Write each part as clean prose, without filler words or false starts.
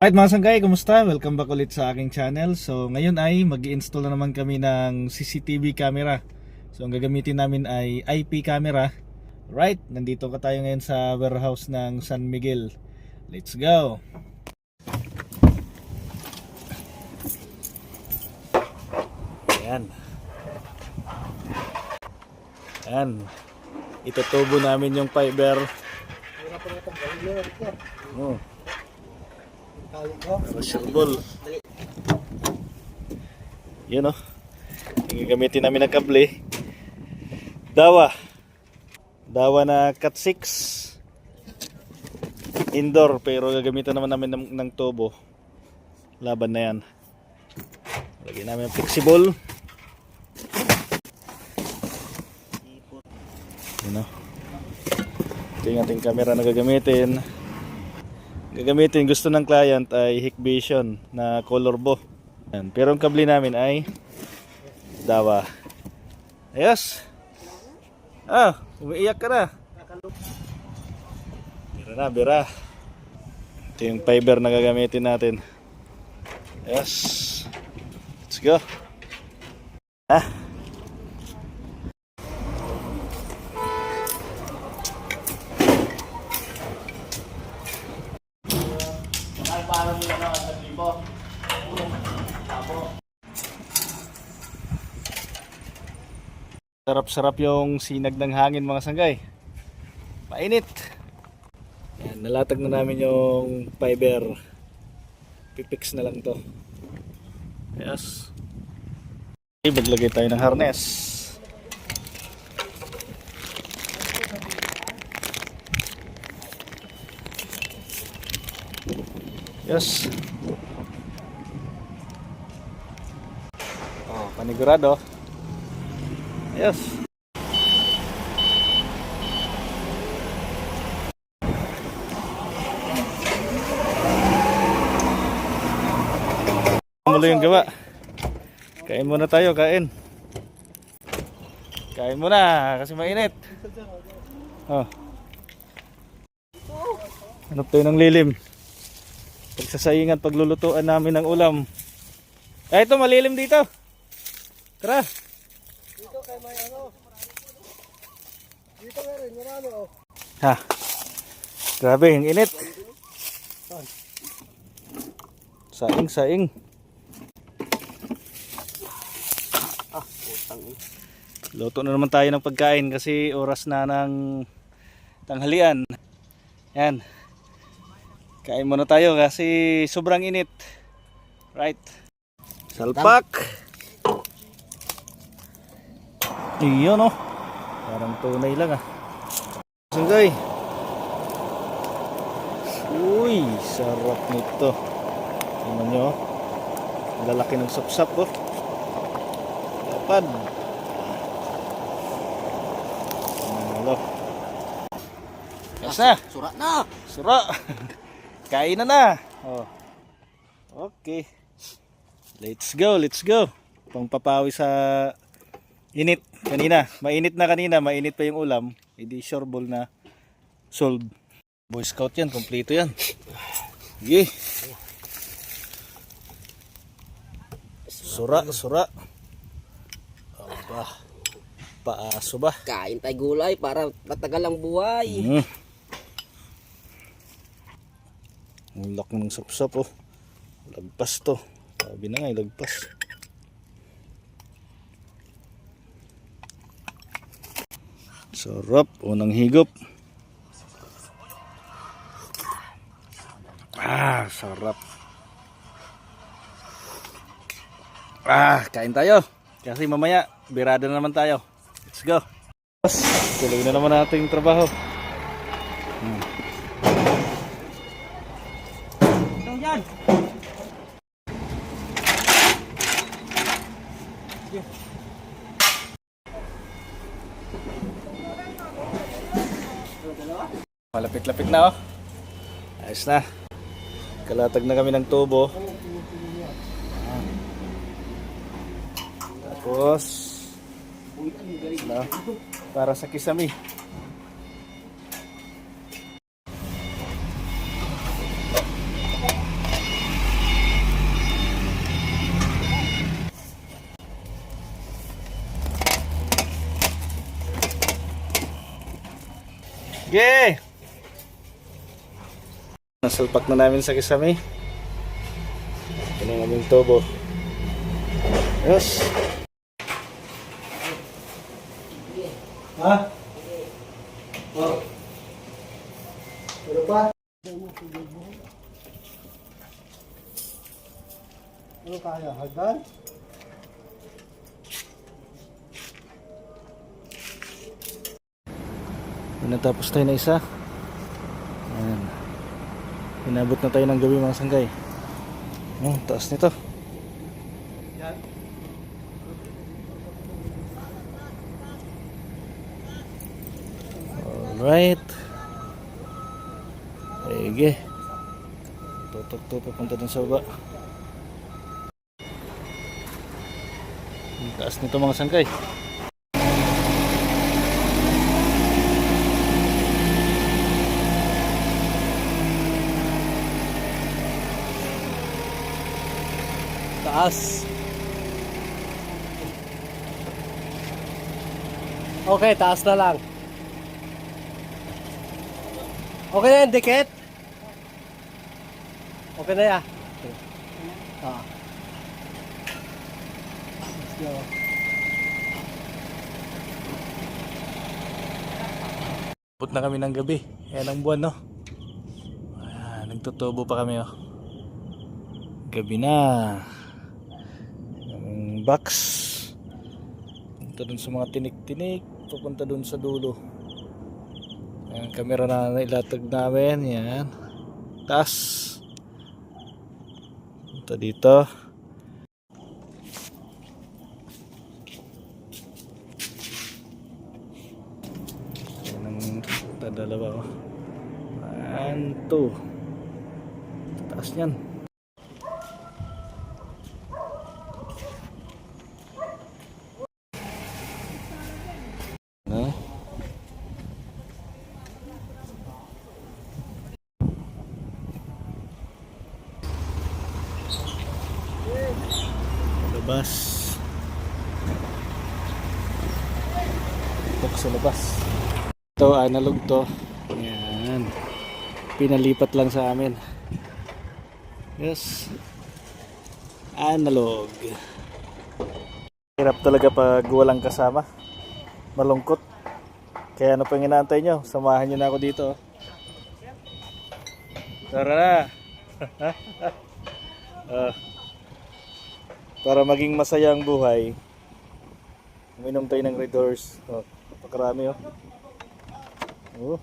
Alright mga sanggay, kumusta? Welcome back ulit sa aking channel. So ngayon ay mag-i-install na naman kami ng CCTV camera. So ang gagamitin namin ay IP camera. Right, nandito ka tayo ngayon sa warehouse ng San Miguel. Let's go! Ayan. Ayan. Itutubo namin yung fiber. Oh. Sureball. Yun o. Yung gagamitin namin ng kable. Dawa na Cat 6 indoor, pero gagamitan naman namin ng tubo. Laban na yan. Lagyan namin ng flexible. Yun o. Ito yung ating camera na gagamitin. Gusto ng client ay Hikvision na color bow. Pero ang kable namin ay Dawa. Ayos. Umiiyak ka na. Bira. Ito yung fiber na gagamitin natin. Ayos. Let's go. Sarap-sarap yung sinag ng hangin mga sanggay. Mainit. Yan, nalatag na namin yung fiber. Pipix na lang to. Yes. Maglagay tayo ng harness. Yes. Panigurado. Yes. Muli yung gawa. Kain muna tayo, kain. Kain muna kasi mainit. Hanap tayo ng lilim. Pagsasaingan, paglulutuan namin ng ulam. Ito malilim dito. Tara. Dito kay may ano. Dito nga rin, marami oh. Grabe, ang init. Saing. Luto na naman tayo ng pagkain kasi oras na ng tanghalian. Yan. Kain muna tayo kasi sobrang init. Right. Salpak. Iyon oh. Parang tunay lang Sanggay. Uy, sarap nito. Tingnan nyo. Lalaki ng sapsap oh. Lapad. Hello. Yes na. Sura na. Sura. Kain na. Oh. Okay. Let's go. Pangpapawi sa init kanina. Mainit pa yung ulam. Hindi sureball na solve. Boy Scout yan, kompleto yan. Sige. Sura. Aba. Paaso ba? Kain tayo gulay para matagal ang buhay. Ulak ng sapsap oh. Lagpas to. Sabi na nga lagpas. Sarap. Unang higop. Sarap. Kain tayo. Kasi mamaya, birada na naman tayo. Let's go. Tuloy na naman nating trabaho. Ito yan. Malapit-lapit na oh. Ayos na. Kalatag na kami ng tubo. Tapos para sa kisame. Sige! Nasalpak na namin sa kisame. Ito na aming tubo. Yes! Ha? Oh. Pero ba? Ano kaya? Hagdan? Natapos tayo na isa. Ayan. Inabot na tayo ng gabi mga sanggay. Oh, taas nito. Alright. Sige. Tutok to papunta dun sa baba. Ang taas nito mga sangkay. Taas. Okay, taas na lang. Okay na yan, dikit? Okay na ya. Ah. Let's go. Put na kami ng gabi. Ayan ang buwan, no? Ayan, nagtutubo pa kami, oh. Gabi na. Ang box. Punta dun sa mga tinik-tinik. Papunta dun sa dulo. Ayan, camera na ilatag namin. Yan. Taas. Punta dito. Ayan ang dalawa, oh. 1, 2. Taas niyan. No? Labas. Ito sa labas. Ito analog to. Yan. Pinalipat lang sa amin. Yes. Analog. Hirap talaga pag walang kasama. Malungkot. Kaya ano pang inaantay nyo? Samahan nyo na ako dito. Tara na. Para maging masaya ang buhay, uminom tayo ng Red Horse. Pakarami, oh.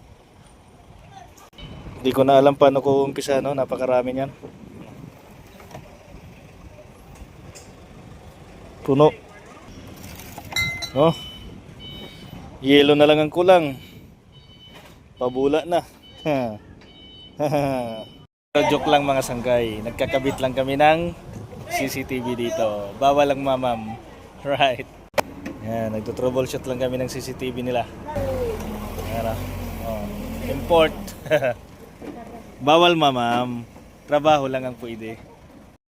Hindi ko na alam paano ko umpisa, no? Napakarami niyan. Puno. Oh. Yelo na lang ang kulang. Pabula na. Joke lang mga sanggay. Nagkakabit lang kami ng CCTV dito. Bawal ang mamam. Right. Yan, nagto-troubleshoot lang kami ng CCTV nila. Yan, oh. Import. Bawal mamam. Trabaho lang ang pwede.